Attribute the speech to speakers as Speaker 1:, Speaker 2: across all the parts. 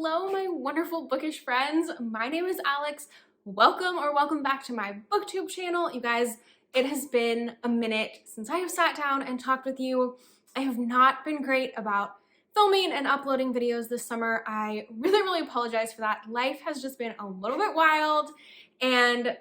Speaker 1: Hello, my wonderful bookish friends. My name is Alex. Welcome back to my booktube channel. You guys, it has been a minute since I have sat down and talked with you. I have not been great about filming and uploading videos this summer. I really apologize for that. Life has just been a little bit wild and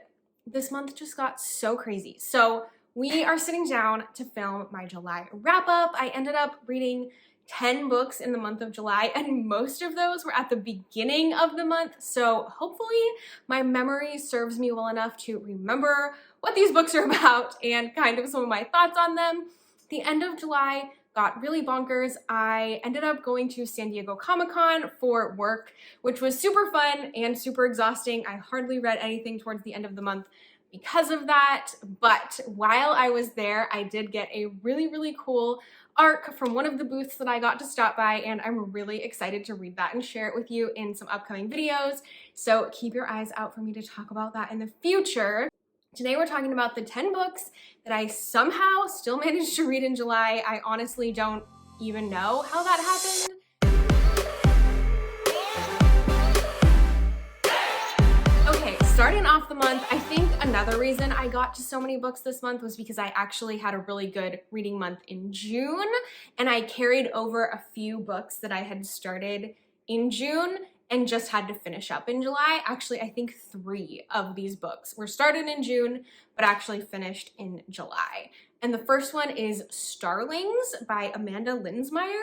Speaker 1: this month just got so crazy. So we are sitting down to film my July wrap up. I ended up reading 10 books in the month of July, and most of those were at the beginning of the month, so hopefully my memory serves me well enough to remember what these books are about and kind of some of my thoughts on them. The end of July got really bonkers. I ended up going to San Diego Comic-Con for work, which was super fun and super exhausting. I hardly read anything towards the end of the month because of that, but while I was there, I did get a really cool arc from one of the booths that I got to stop by, and I'm really excited to read that and share it with you in some upcoming videos. So keep your eyes out for me to talk about that in the future. Today we're talking about the 10 books that I somehow still managed to read in July. I honestly don't even know how that happened. Starting off the month, I think another reason I got to so many books this month was because I actually had a really good reading month in June, and I carried over a few books that I had started in June and just had to finish up in July. Actually, I think 3 of these books were started in June, but actually finished in July. And the first one is Starlings by Amanda Linsmeyer.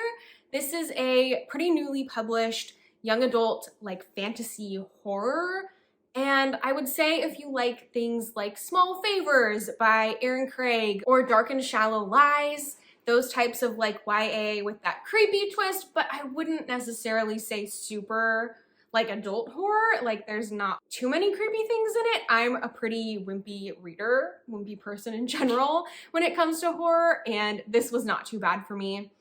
Speaker 1: This is a pretty newly published young adult like fantasy horror. And I would say if you like things like Small Favors by Erin Craig or Dark and Shallow Lies, those types of like YA with that creepy twist, but I wouldn't necessarily say super like adult horror. Like there's not too many creepy things in it. I'm a pretty wimpy reader, wimpy person in general when it comes to horror, and this was not too bad for me.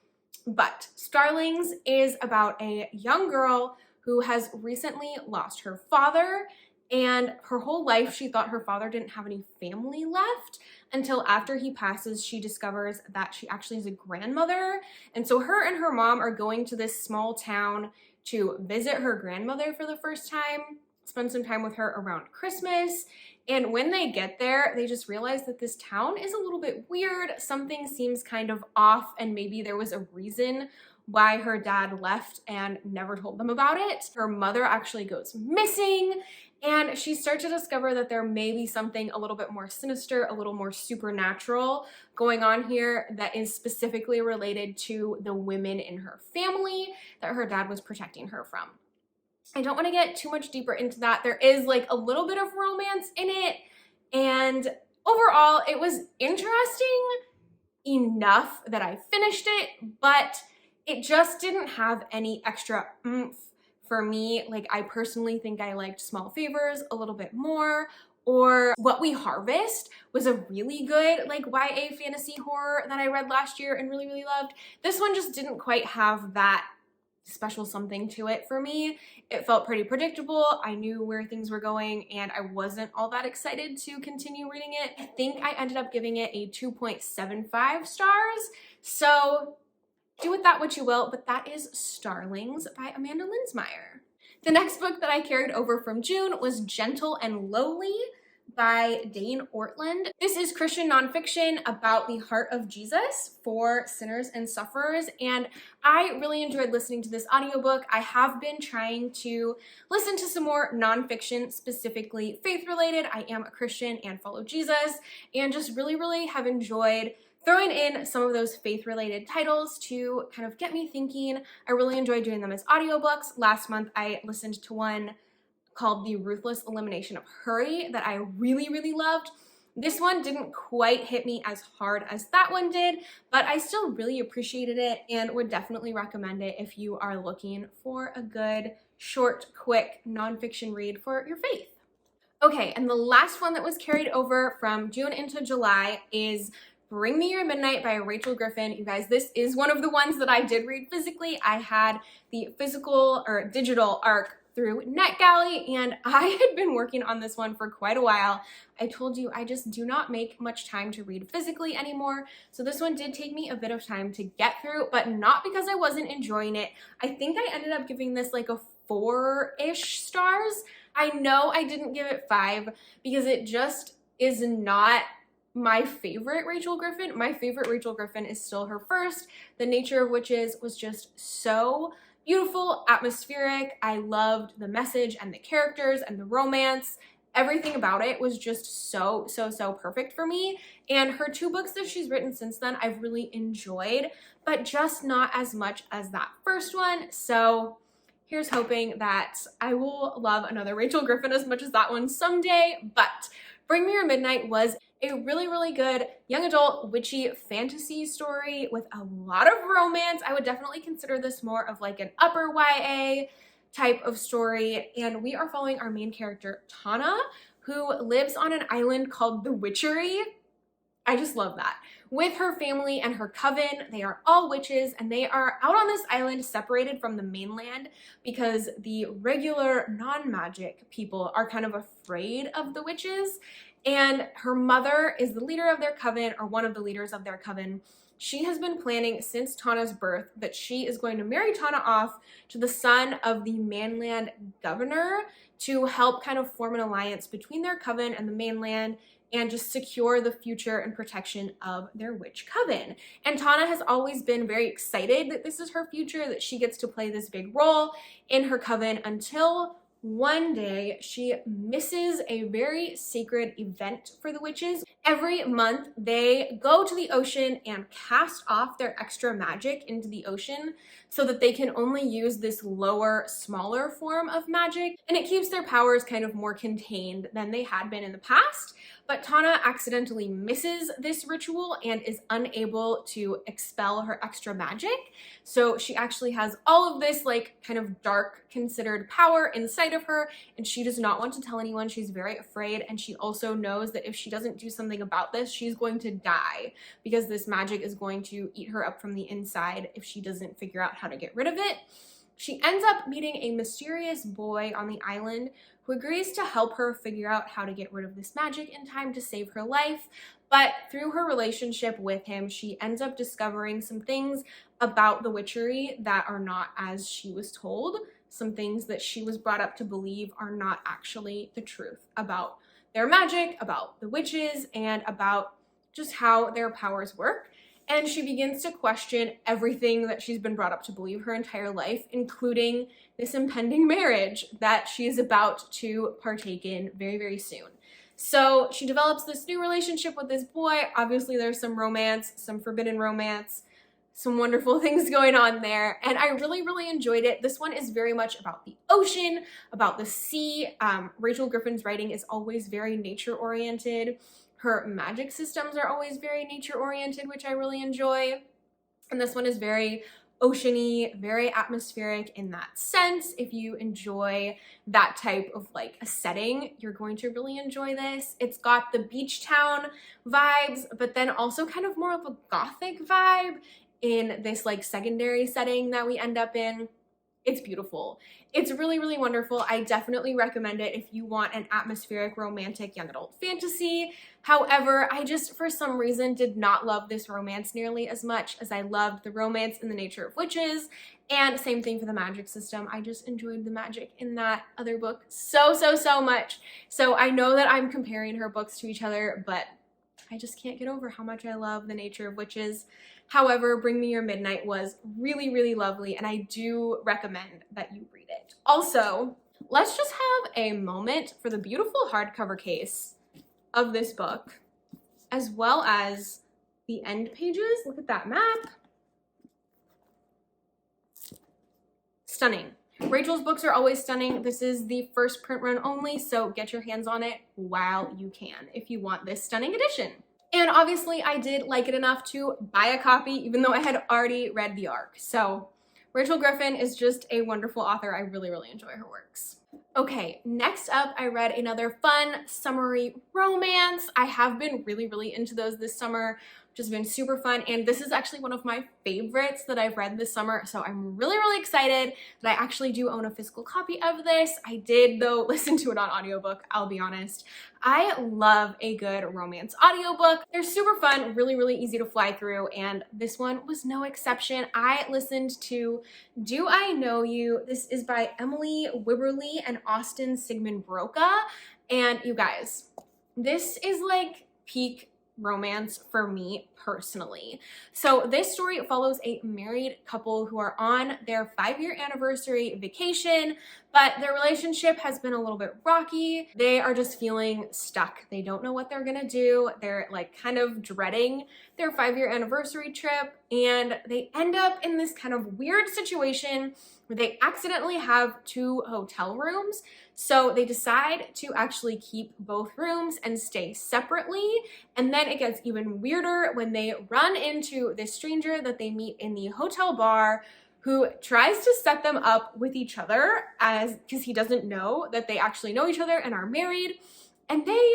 Speaker 1: But Starlings is about a young girl who has recently lost her father. And her whole life, she thought her father didn't have any family left until after he passes, she discovers that she actually is a grandmother. And so her and her mom are going to this small town to visit her grandmother for the first time, spend some time with her around Christmas. And when they get there, they just realize that this town is a little bit weird. Something seems kind of off, and maybe there was a reason why her dad left and never told them about it. Her mother actually goes missing, and she starts to discover that there may be something a little bit more sinister, a little more supernatural going on here that is specifically related to the women in her family that her dad was protecting her from. I don't want to get too much deeper into that. There is like a little bit of romance in it, and overall it was interesting enough that I finished it, but it just didn't have any extra oomph for me. Like I personally think I liked Small Favors a little bit more, or What We Harvest was a really good like YA fantasy horror that I read last year and really loved. This one just didn't quite have that special something to it for me. It felt pretty predictable. I knew where things were going and I wasn't all that excited to continue reading it. I think I ended up giving it a 2.75 stars. So do with that what you will, but that is Starlings by Amanda Linsmeyer. The next book that I carried over from June was Gentle and Lowly by Dane Ortland. This is Christian nonfiction about the heart of Jesus for sinners and sufferers, and I really enjoyed listening to this audiobook. I have been trying to listen to some more nonfiction, specifically faith-related. I am a Christian and follow Jesus, and just really have enjoyed throwing in some of those faith-related titles to kind of get me thinking. I really enjoy doing them as audiobooks. Last month, I listened to one called The Ruthless Elimination of Hurry that I really loved. This one didn't quite hit me as hard as that one did, but I still really appreciated it and would definitely recommend it if you are looking for a good, short, quick nonfiction read for your faith. Okay, and the last one that was carried over from June into July is Bring Me Your Midnight by Rachel Griffin. You guys, this is one of the ones that I did read physically. I had the physical or digital arc through NetGalley, and I had been working on this one for quite a while. I told you I just do not make much time to read physically anymore, so this one did take me a bit of time to get through, but not because I wasn't enjoying it. I think I ended up giving this like a 4-ish stars. I know I didn't give it 5 because it just is not my favorite Rachel Griffin. My favorite Rachel Griffin is still her first. The Nature of Witches was just so beautiful, atmospheric. I loved the message and the characters and the romance. Everything about it was just so perfect for me. And her 2 books that she's written since then, I've really enjoyed, but just not as much as that first one. So here's hoping that I will love another Rachel Griffin as much as that one someday. But Bring Me Your Midnight was a really good young adult witchy fantasy story with a lot of romance. I would definitely consider this more of like an upper YA type of story. And we are following our main character, Tana, who lives on an island called the Witchery. I just love that. With her family and her coven, they are all witches, and they are out on this island separated from the mainland because the regular non-magic people are kind of afraid of the witches. And her mother is the leader of their coven, or one of the leaders of their coven. She has been planning since Tana's birth that she is going to marry Tana off to the son of the mainland governor to help kind of form an alliance between their coven and the mainland and just secure the future and protection of their witch coven. And Tana has always been very excited that this is her future, that she gets to play this big role in her coven, until one day she misses a very sacred event for the witches. Every month they go to the ocean and cast off their extra magic into the ocean so that they can only use this lower, smaller form of magic, and it keeps their powers kind of more contained than they had been in the past. But Tana accidentally misses this ritual and is unable to expel her extra magic. So she actually has all of this like kind of dark considered power inside of her, and she does not want to tell anyone. She's very afraid, and she also knows that if she doesn't do something about this, she's going to die because this magic is going to eat her up from the inside if she doesn't figure out how to get rid of it. She ends up meeting a mysterious boy on the island who agrees to help her figure out how to get rid of this magic in time to save her life. But through her relationship with him, she ends up discovering some things about the witchery that are not as she was told. Some things that she was brought up to believe are not actually the truth about their magic, about the witches, and about just how their powers work. And she begins to question everything that she's been brought up to believe her entire life, including this impending marriage that she is about to partake in very soon. So she develops this new relationship with this boy. Obviously there's some romance, some forbidden romance, some wonderful things going on there, and I really enjoyed it. This one is very much about the ocean, about the sea. Rachel Griffin's writing is always very nature-oriented. Her magic systems are always very nature-oriented, which I really enjoy. And this one is very oceany, very atmospheric in that sense. If you enjoy that type of like a setting, you're going to really enjoy this. It's got the beach town vibes, but then also kind of more of a gothic vibe in this like secondary setting that we end up in. It's beautiful. It's really wonderful. I definitely recommend it if you want an atmospheric, romantic, young adult fantasy. However, I just, for some reason, did not love this romance nearly as much as I loved the romance in The Nature of Witches. And same thing for the magic system. I just enjoyed the magic in that other book so much. So I know that I'm comparing her books to each other, but I just can't get over how much I love The Nature of Witches. However, Bring Me Your Midnight was really lovely, and I do recommend that you read it. Also, let's just have a moment for the beautiful hardcover case of this book, as well as the end pages. Look at that map. Stunning. Rachel's books are always stunning. This is the first print run only, so get your hands on it while you can if you want this stunning edition. And obviously I did like it enough to buy a copy, even though I had already read the ARC. So Rachel Griffin is just a wonderful author. I really enjoy her works. Okay, next up, I read another fun summery romance. I have been really into those this summer. which has been super fun. And this is actually one of my favorites that I've read this summer. So I'm really, really excited that I actually do own a physical copy of this. I did though listen to it on audiobook, I'll be honest. I love a good romance audiobook. They're super fun, really, really easy to fly through, and this one was no exception. I listened to Do I Know You? This is by Emily Wibberley and Austin Sigmund Broca, and you guys, this is like peak romance for me personally. So this story follows a married couple who are on their 5-year anniversary vacation, but their relationship has been a little bit rocky. They are just feeling stuck. They don't know what they're gonna do. They're like kind of dreading their 5-year anniversary trip, and they end up in this kind of weird situation where they accidentally have 2 hotel rooms. So they decide to actually keep both rooms and stay separately. And then it gets even weirder when they run into this stranger that they meet in the hotel bar who tries to set them up with each other because he doesn't know that they actually know each other and are married. And they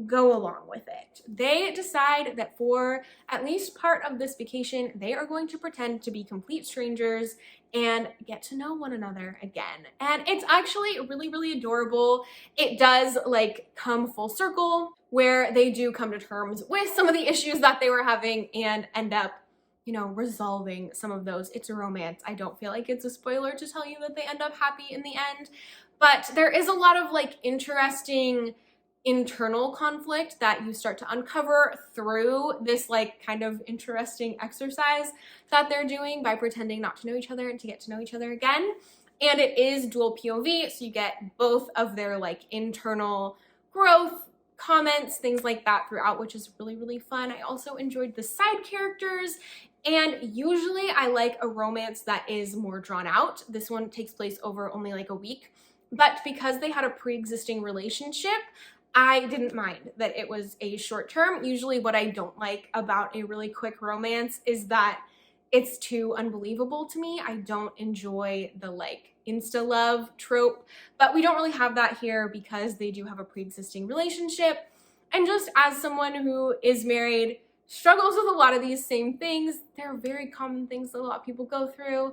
Speaker 1: go along with it. They decide that for at least part of this vacation, they are going to pretend to be complete strangers and get to know one another again. And it's actually really, really adorable. It does like come full circle where they do come to terms with some of the issues that they were having and end up, you know, resolving some of those. It's a romance. I don't feel like it's a spoiler to tell you that they end up happy in the end, but there is a lot of like interesting internal conflict that you start to uncover through this like kind of interesting exercise that they're doing by pretending not to know each other and to get to know each other again. And it is dual POV, so you get both of their like internal growth, comments, things like that throughout, which is really, really fun. I also enjoyed the side characters, and usually I like a romance that is more drawn out. This one takes place over only like a week, but because they had a pre-existing relationship, I didn't mind that it was a short term. Usually what I don't like about a really quick romance is that it's too unbelievable to me. I don't enjoy the like insta love trope, but we don't really have that here because they do have a pre-existing relationship. And just as someone who is married, struggles with a lot of these same things, they're very common things that a lot of people go through,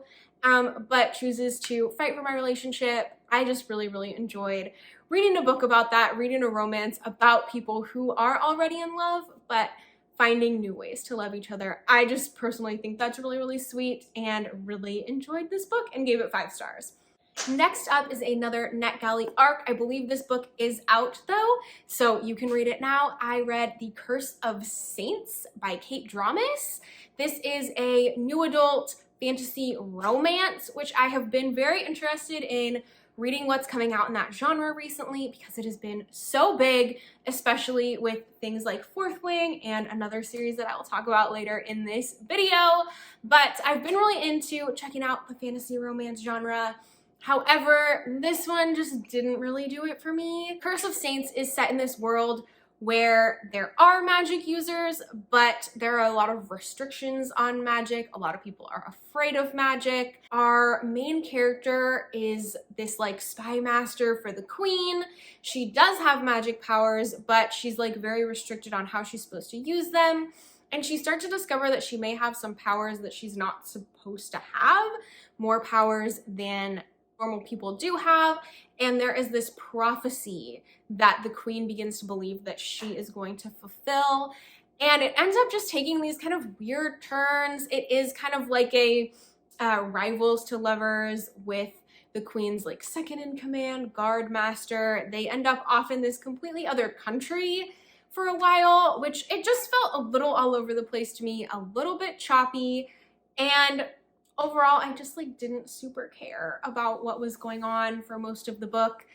Speaker 1: but chooses to fight for my relationship. I just really, really enjoyed reading a book about that, reading a romance about people who are already in love, but finding new ways to love each other. I just personally think that's really, really sweet and really enjoyed this book and gave it 5 stars. Next up is another NetGalley arc. I believe this book is out though, so you can read it now. I read The Curse of Saints by Kate Dramas. This is a new adult fantasy romance, which I have been very interested in reading what's coming out in that genre recently because it has been so big, especially with things like Fourth Wing and another series that I will talk about later in this video. But I've been really into checking out the fantasy romance genre. However, this one just didn't really do it for me. Curse of Saints is set in this world where there are magic users, but there are a lot of restrictions on magic. A lot of people are afraid of magic. Our main character is this like spy master for the queen. She does have magic powers, but she's like very restricted on how she's supposed to use them. And she starts to discover that she may have some powers that she's not supposed to have, more powers than normal people do have. And there is this prophecy that the queen begins to believe that she is going to fulfill. And it ends up just taking these kind of weird turns. It is kind of like a rivals to lovers with the queen's like second in command, guard master. They end up off in this completely other country for a while, which it just felt a little all over the place to me, a little bit choppy. And overall, I just like didn't super care about what was going on for most of the book.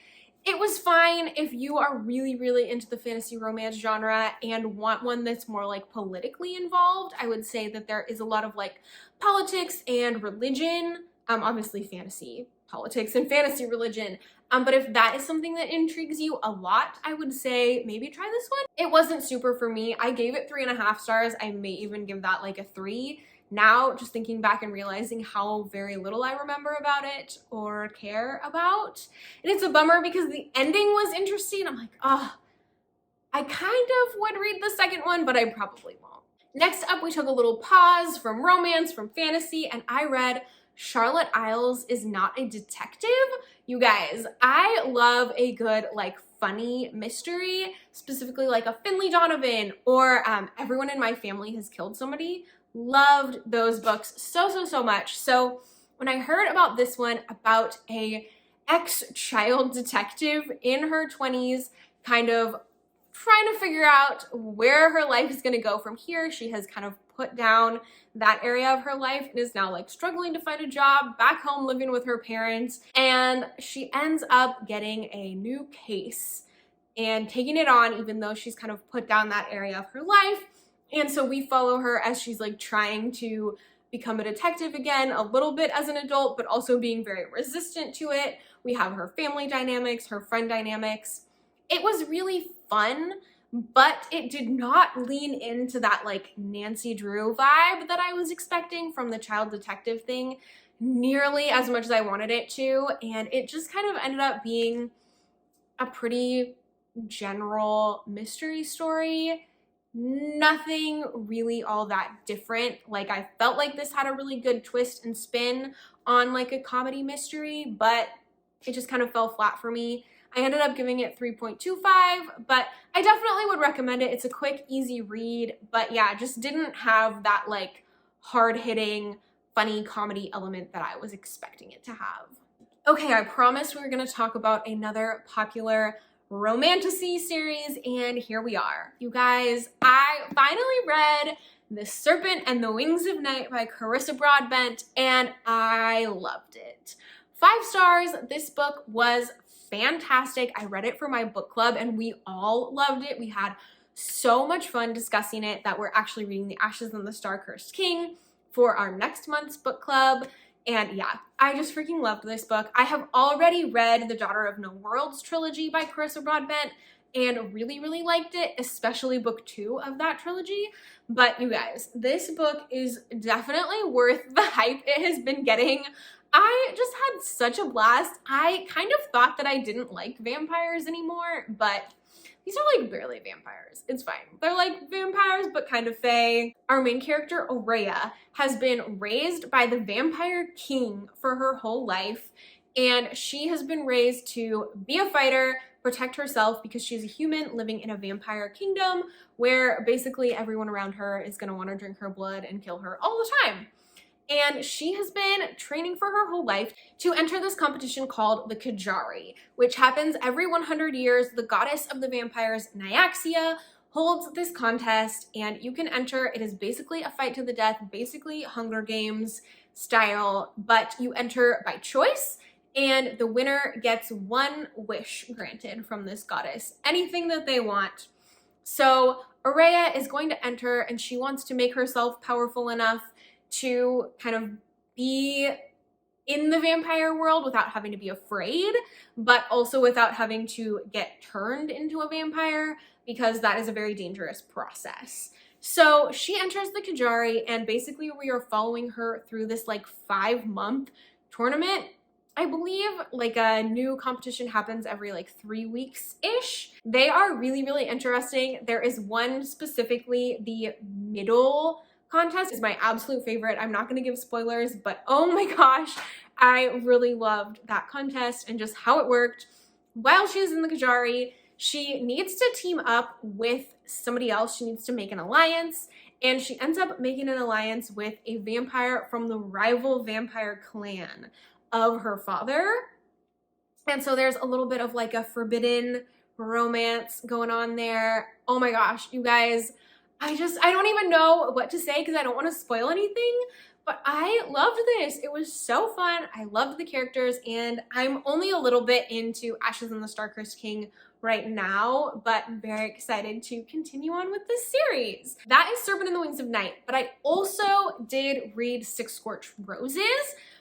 Speaker 1: It was fine if you are really, really into the fantasy romance genre and want one that's more like politically involved. I would say that there is a lot of like politics and religion, obviously fantasy, politics and fantasy religion. But if that is something that intrigues you a lot, I would say maybe try this one. It wasn't super for me. I gave it 3.5 stars. I may even give that like a 3. Now, just thinking back and realizing how very little I remember about it or care about. And it's a bummer because the ending was interesting. I'm like, oh, I kind of would read the second one, but I probably won't. Next up, we took a little pause from romance, from fantasy, and I read Charlotte Isles Is Not a Detective. You guys, I love a good, like, funny mystery, specifically like a Finley Donovan or Everyone in My Family Has Killed Somebody. Loved those books so much. So when I heard about this one about a ex-child detective in her 20s, kind of trying to figure out where her life is going to go from here. She has kind of put down that area of her life and is now like struggling to find a job, back home living with her parents, and she ends up getting a new case and taking it on even though she's kind of put down that area of her life. And so we follow her as she's like trying to become a detective again, a little bit as an adult, but also being very resistant to it. We have her family dynamics, her friend dynamics. It was really fun, but it did not lean into that like Nancy Drew vibe that I was expecting from the child detective thing nearly as much as I wanted it to. And it just kind of ended up being a pretty general mystery story. Nothing really all that different. Like, I felt like this had a really good twist and spin on like a comedy mystery, but it just kind of fell flat for me. I ended up giving it 3.25, but I definitely would recommend it. It's a quick, easy read, but yeah, it just didn't have that like hard-hitting, funny comedy element that I was expecting it to have. Okay, I promised we were gonna talk about another popular romantasy series, and here we are. You guys, I finally read The Serpent and the Wings of Night by Carissa Broadbent, and I loved it. 5 stars. This book was fantastic. I read it for my book club and we all loved it. We had so much fun discussing it that we're actually reading The Ashes and the Star-Cursed King for our next month's book club. And yeah, I just freaking loved this book. I have already read the Daughter of No Worlds trilogy by Carissa Broadbent and really liked it, especially book 2 of that trilogy. But you guys, this book is definitely worth the hype it has been getting. I just had such a blast. I kind of thought that I didn't like vampires anymore, but these are like barely vampires. It's fine. They're like vampires, but kind of fae. Our main character, Aurea, has been raised by the Vampire King for her whole life, and she has been raised to be a fighter, protect herself, because she's a human living in a vampire kingdom where basically everyone around her is going to want to drink her blood and kill her all the time. And she has been training for her whole life to enter this competition called the Kajari, which happens every 100 years. The goddess of the vampires, Nyaxia, holds this contest, and you can enter. It is basically a fight to the death, basically Hunger Games style, but you enter by choice, and the winner gets one wish granted from this goddess, anything that they want. So Aurea is going to enter, and she wants to make herself powerful enough to kind of be in the vampire world without having to be afraid, but also without having to get turned into a vampire, because that is a very dangerous process. So she enters the Kajari, and basically we are following her through this like 5-month tournament. I believe like a new competition happens every like 3 weeks-ish. They are really interesting. There is one specifically, the middle contest is my absolute favorite. I'm not going to give spoilers, but oh my gosh, I really loved that contest and just how it worked. While she is in the Kajari, she needs to team up with somebody else. She needs to make an alliance, and she ends up making an alliance with a vampire from the rival vampire clan of her father. And so there's a little bit of like a forbidden romance going on there. Oh my gosh, you guys, I don't even know what to say because I don't want to spoil anything, but I loved this. It was so fun. I loved the characters, and I'm only a little bit into Ashes and the Star-Cursed King right now, but I'm very excited to continue on with this series. That is Serpent and the Wings of Night, but I also did read Scorched Roses,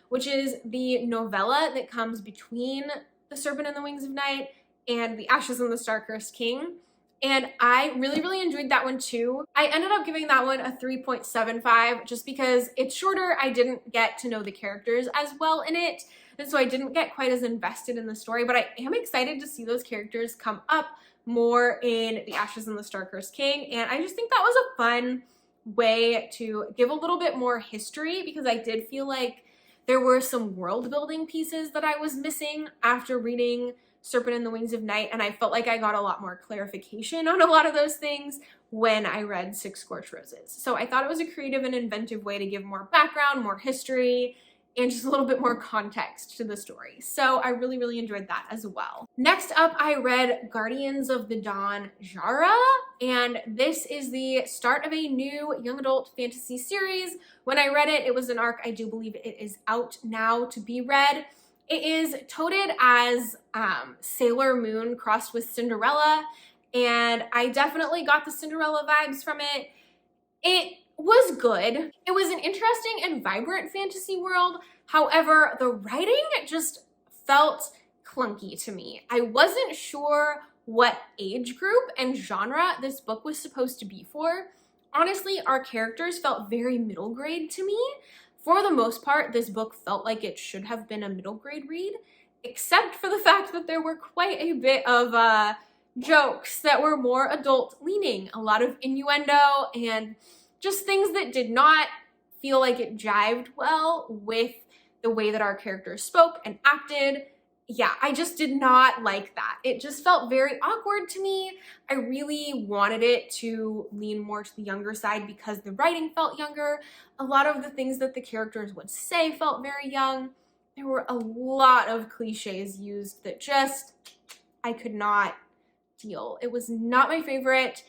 Speaker 1: which is the novella that comes between The Serpent and the Wings of Night and The Ashes and the Star-Cursed King. And I really enjoyed that one too. I ended up giving that one a 3.75 just because it's shorter. I didn't get to know the characters as well in it, and so I didn't get quite as invested in the story, but I am excited to see those characters come up more in The Ashes and the Star-Cursed King, and I just think that was a fun way to give a little bit more history, because I did feel like there were some world building pieces that I was missing after reading Serpent and the Wings of Night, and I felt like I got a lot more clarification on a lot of those things when I read Six Scorched Roses. So I thought it was a creative and inventive way to give more background, more history, and just a little bit more context to the story. So I really, really enjoyed that as well. Next up, I read Guardians of the Dawn, Zhara, and this is the start of a new young adult fantasy series. When I read it, it was an arc. I do believe it is out now to be read. It is touted as Sailor Moon crossed with Cinderella, and I definitely got the Cinderella vibes from it. It was good. It was an interesting and vibrant fantasy world. However, the writing just felt clunky to me. I wasn't sure what age group and genre this book was supposed to be for. Honestly, our characters felt very middle grade to me. For the most part, this book felt like it should have been a middle grade read, except for the fact that there were quite a bit of jokes that were more adult leaning, a lot of innuendo and just things that did not feel like it jived well with the way that our characters spoke and acted. Yeah, I just did not like that. It just felt very awkward to me. I really wanted it to lean more to the younger side because the writing felt younger. A lot of the things that the characters would say felt very young. There were a lot of cliches used that just, I could not deal. It was not my favorite.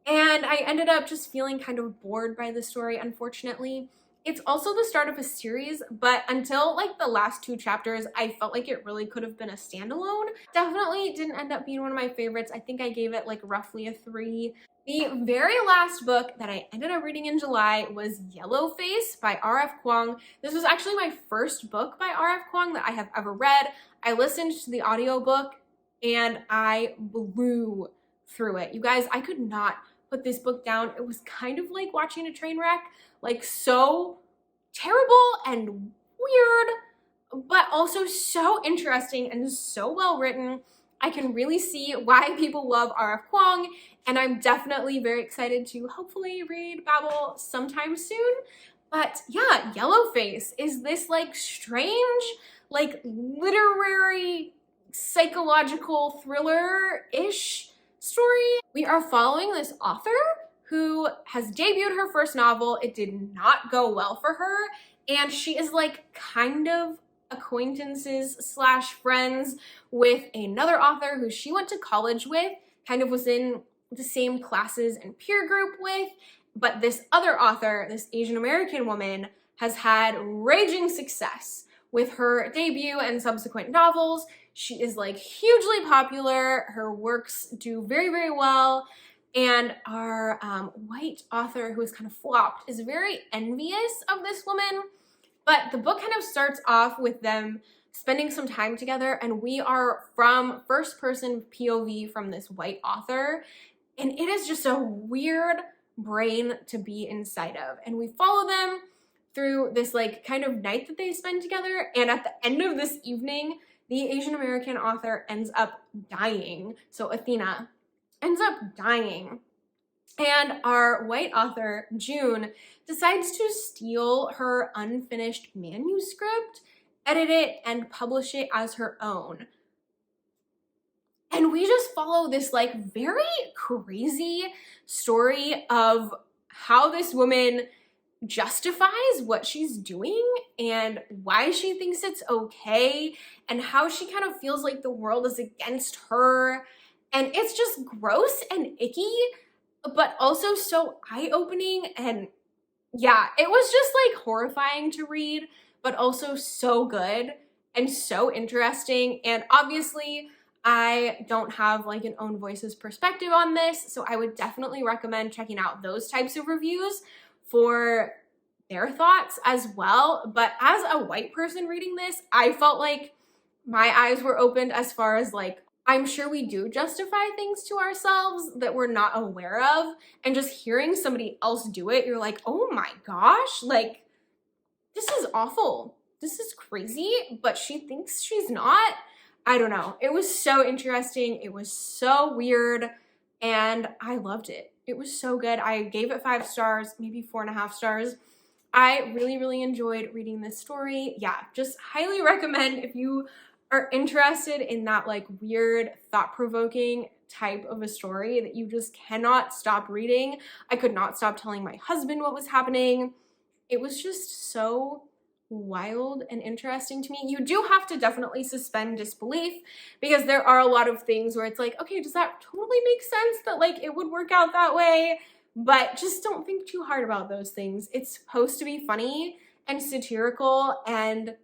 Speaker 1: And I ended up just feeling kind of bored by the story, unfortunately. It's also the start of a series, but until like the last 2 chapters, I felt like it really could have been a standalone. Definitely didn't end up being one of my favorites. I think I gave it like roughly a 3. The very last book that I ended up reading in July was Yellowface by R.F. Kuang. This was actually my first book by R.F. Kuang that I have ever read. I listened to the audiobook and I blew through it. You guys, I could not put this book down. It was kind of like watching a train wreck, like so terrible and weird, but also so interesting and so well written. I can really see why people love R.F. Kuang, and I'm definitely very excited to hopefully read Babel sometime soon. But yeah, Yellowface is this like strange, like literary, psychological thriller-ish story. We are following this author who has debuted her first novel. It did not go well for her, and she is like kind of acquaintances slash friends with another author who she went to college with, kind of was in the same classes and peer group with, but this other author, this Asian American woman, has had raging success with her debut and subsequent novels. She is like hugely popular. Her works do very, very well. And our white author, who is kind of flopped, is very envious of this woman. But the book kind of starts off with them spending some time together, and we are from first-person POV from this white author. And it is just a weird brain to be inside of. And we follow them through this like kind of night that they spend together. And at the end of this evening, the Asian American author ends up dying. So Athena ends up dying. And our white author, June, decides to steal her unfinished manuscript, edit it, and publish it as her own. And we just follow this like very crazy story of how this woman justifies what she's doing and why she thinks it's okay and how she kind of feels like the world is against her. And it's just gross and icky, but also so eye-opening. And yeah, it was just like horrifying to read, but also so good and so interesting. And obviously, I don't have like an own voices perspective on this, so I would definitely recommend checking out those types of reviews for their thoughts as well. But as a white person reading this, I felt like my eyes were opened as far as like, I'm sure we do justify things to ourselves that we're not aware of, and just hearing somebody else do it, you're like, oh my gosh, like, this is awful. This is crazy, but she thinks she's not. I don't know. It was so interesting. It was so weird, and I loved it. It was so good. I gave it 5 stars, maybe 4.5 stars. I really, really enjoyed reading this story. Yeah, just highly recommend if you are interested in that like weird, thought-provoking type of a story that you just cannot stop reading. I could not stop telling my husband what was happening. It was just so wild and interesting to me. You do have to definitely suspend disbelief because there are a lot of things where it's like, okay, does that totally make sense that like it would work out that way? But just don't think too hard about those things. It's supposed to be funny and satirical and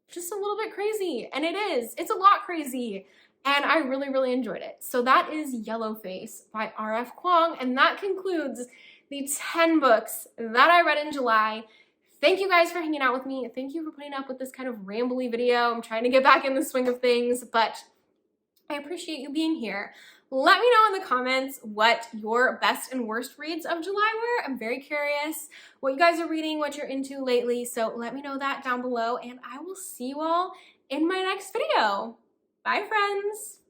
Speaker 1: just a little bit crazy, and it is. It's a lot crazy, and I really, really enjoyed it. So that is Yellowface by R.F. Kuang, and that concludes the 10 books that I read in July. Thank you guys for hanging out with me. Thank you for putting up with this kind of rambly video. I'm trying to get back in the swing of things, but I appreciate you being here. Let me know in the comments what your best and worst reads of July were. I'm very curious what you guys are reading, what you're into lately. So let me know that down below, and I will see you all in my next video. Bye, friends.